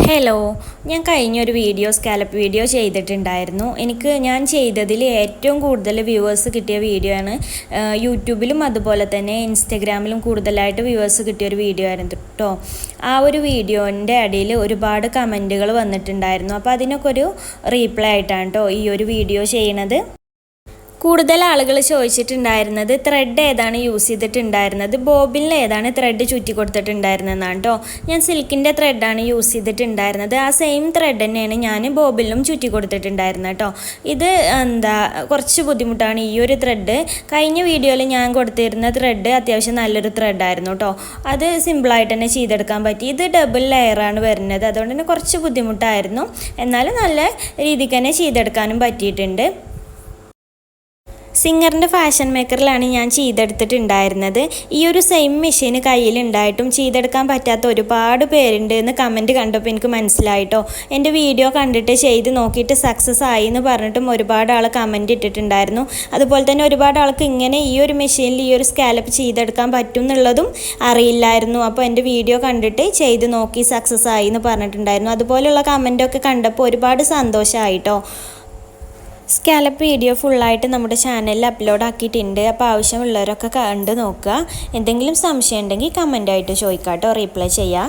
Hello, ഞാൻ കഴിഞ്ഞൊരു scallop video ചെയ്തിട്ടുണ്ടായിരുന്നു. ഞാൻ ചെയ്തതിൽ ഏറ്റവും കൂടുതൽ വ്യൂവേഴ്സ് കിട്ടിയ വീഡിയോ ആണ്. യൂട്യൂബിലും അതുപോലെ തന്നെ ഇൻസ്റ്റഗ്രാമിലും കൂടുതലായിട്ട് വ്യൂവേഴ്സ് കിട്ടിയൊരു വീഡിയോ ആയിരുന്നു കേട്ടോ. ആ ഒരു വീഡിയോൻ്റെ അടിയിൽ ഒരുപാട് കമൻറ്റുകൾ വന്നിട്ടുണ്ടായിരുന്നു. അപ്പോൾ അതിനൊക്കെ ഒരു റീപ്ലൈ ആയിട്ടാണ് കേട്ടോ ഈ ഒരു വീഡിയോ ചെയ്യണത്. കൂടുതൽ ആളുകൾ ചോദിച്ചിട്ടുണ്ടായിരുന്നത് ത്രെഡ് ഏതാണ് യൂസ് ചെയ്തിട്ടുണ്ടായിരുന്നത്, ബോബിനിൽ ഏതാണ് ത്രെഡ് ചുറ്റി കൊടുത്തിട്ടുണ്ടായിരുന്നതെന്നാണ് കേട്ടോ. ഞാൻ സിൽക്കിൻ്റെ ത്രെഡാണ് യൂസ് ചെയ്തിട്ടുണ്ടായിരുന്നത്. ആ സെയിം ത്രെഡ് തന്നെയാണ് ഞാൻ ബോബിനിലും ചുറ്റി കൊടുത്തിട്ടുണ്ടായിരുന്നത് കേട്ടോ. ഇത് കുറച്ച് ബുദ്ധിമുട്ടാണ് ഈ ഒരു ത്രെഡ്. കഴിഞ്ഞ വീഡിയോയിൽ ഞാൻ കൊടുത്തിരുന്ന ത്രെഡ് അത്യാവശ്യം നല്ലൊരു ത്രെഡായിരുന്നു കേട്ടോ. അത് സിമ്പിളായിട്ട് തന്നെ ചെയ്തെടുക്കാൻ പറ്റി. ഇത് ഡബിൾ ലെയറാണ് വരുന്നത്, അതുകൊണ്ട് തന്നെ കുറച്ച് ബുദ്ധിമുട്ടായിരുന്നു. എന്നാലും നല്ല രീതിക്ക് തന്നെ ചെയ്തെടുക്കാനും പറ്റിയിട്ടുണ്ട്. സിംഗറിൻ്റെ ഫാഷൻ മേക്കറിലാണ് ഞാൻ ചെയ്തെടുത്തിട്ടുണ്ടായിരുന്നത്. ഈ ഒരു സെയിം മെഷീൻ കയ്യിലുണ്ടായിട്ടും ചെയ്തെടുക്കാൻ പറ്റാത്ത ഒരുപാട് പേരുണ്ട് എന്ന് കമൻറ്റ് കണ്ടപ്പോൾ എനിക്ക് മനസ്സിലായിട്ടോ. എൻ്റെ വീഡിയോ കണ്ടിട്ട് ചെയ്ത് നോക്കിയിട്ട് സക്സസ് ആയി എന്ന് പറഞ്ഞിട്ടും ഒരുപാട് ആൾ കമൻറ്റ് ഇട്ടിട്ടുണ്ടായിരുന്നു. അതുപോലെ തന്നെ ഒരുപാട് ആൾക്ക് ഇങ്ങനെ ഈ ഒരു മെഷീനിൽ ഈ ഒരു സ്കാലപ്പ് ചെയ്തെടുക്കാൻ പറ്റും എന്നുള്ളതും അറിയില്ലായിരുന്നു. അപ്പോൾ എൻ്റെ വീഡിയോ കണ്ടിട്ട് ചെയ്ത് നോക്കി സക്സസ് ആയി എന്ന് പറഞ്ഞിട്ടുണ്ടായിരുന്നു. അതുപോലെയുള്ള കമൻറ്റൊക്കെ കണ്ടപ്പോൾ ഒരുപാട് സന്തോഷമായിട്ടോ. സ്കാലപ്പ് വീഡിയോ ഫുള്ളായിട്ട് നമ്മുടെ ചാനലിൽ അപ്ലോഡ് ആക്കിയിട്ടുണ്ട്. അപ്പോൾ ആവശ്യമുള്ളവരൊക്കെ കണ്ട് നോക്കുക. എന്തെങ്കിലും സംശയം ഉണ്ടെങ്കിൽ കമൻ്റായിട്ട് ചോദിക്കാം കേട്ടോ, റീപ്ലൈ ചെയ്യാം.